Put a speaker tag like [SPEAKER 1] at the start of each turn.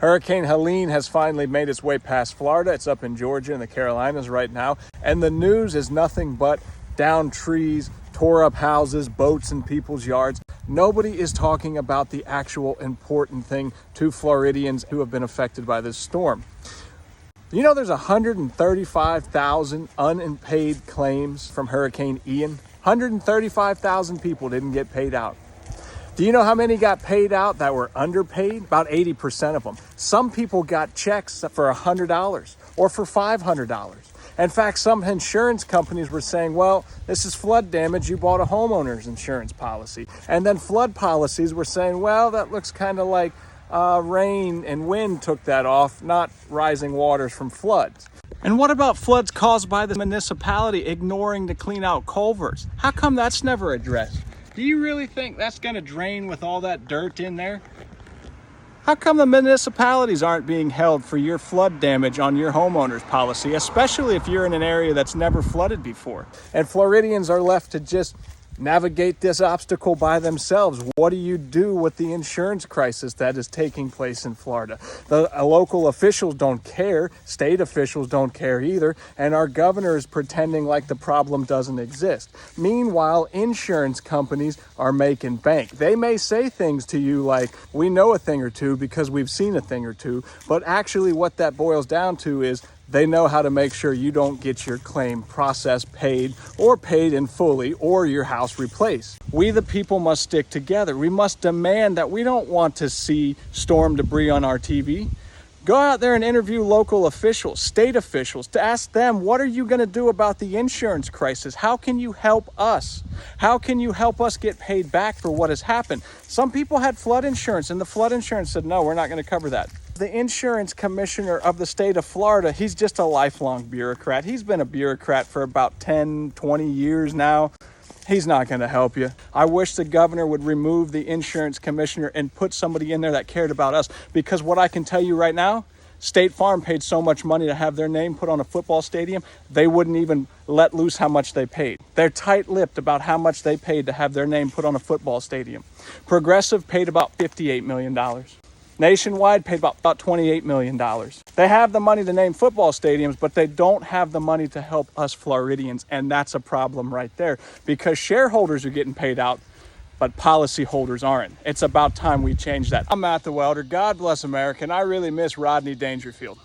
[SPEAKER 1] Hurricane Hellene has finally made its way past Florida. It's up in Georgia and the Carolinas right now. And the news is nothing but downed trees, tore up houses, boats in people's yards. Nobody is talking about the actual important thing to Floridians who have been affected by this storm. You know, there's 135,000 unpaid claims from Hurricane Ian. 135,000 people didn't get paid out. Do you know how many got paid out that were underpaid? About 80% of them. Some people got checks for $100 or for $500. In fact, some insurance companies were saying, well, this is flood damage. You bought a homeowner's insurance policy. And then flood policies were saying, well, that looks kind of like rain and wind took that off, not rising waters from floods. And what about floods caused by the municipality ignoring to clean out culverts? How come that's never addressed? Do you really think that's going to drain with all that dirt in there? How come the municipalities aren't being held for your flood damage on your homeowner's policy, especially if you're in an area that's never flooded before? And Floridians are left to just navigate this obstacle by themselves. What do you do with the insurance crisis that is taking place in Florida? The local officials don't care. State officials don't care either. And our governor is pretending like the problem doesn't exist. Meanwhile, insurance companies are making bank. They may say things to you like, we know a thing or two because we've seen a thing or two. But actually what that boils down to is they know how to make sure you don't get your claim processed, paid in fully, or your house replaced. We the people must stick together. We must demand that we don't want to see storm debris on our TV. Go out there and interview local officials, state officials, to ask them, what are you going to do about the insurance crisis? How can you help us? How can you help us get paid back for what has happened? Some people had flood insurance, and the flood insurance said, no, we're not going to cover that. The insurance commissioner of the state of Florida, he's just a lifelong bureaucrat. He's been a bureaucrat for about 10, 20 years now. He's not going to help you. I wish the governor would remove the insurance commissioner and put somebody in there that cared about us. Because what I can tell you right now, State Farm paid so much money to have their name put on a football stadium, they wouldn't even let loose how much they paid. They're tight-lipped about how much they paid to have their name put on a football stadium. Progressive paid about $58 million. Nationwide paid about $28 million. They have the money to name football stadiums, but they don't have the money to help us Floridians. And that's a problem right there because shareholders are getting paid out, but policyholders aren't. It's about time we change that. I'm Matt the Welder. God bless America. And I really miss Rodney Dangerfield.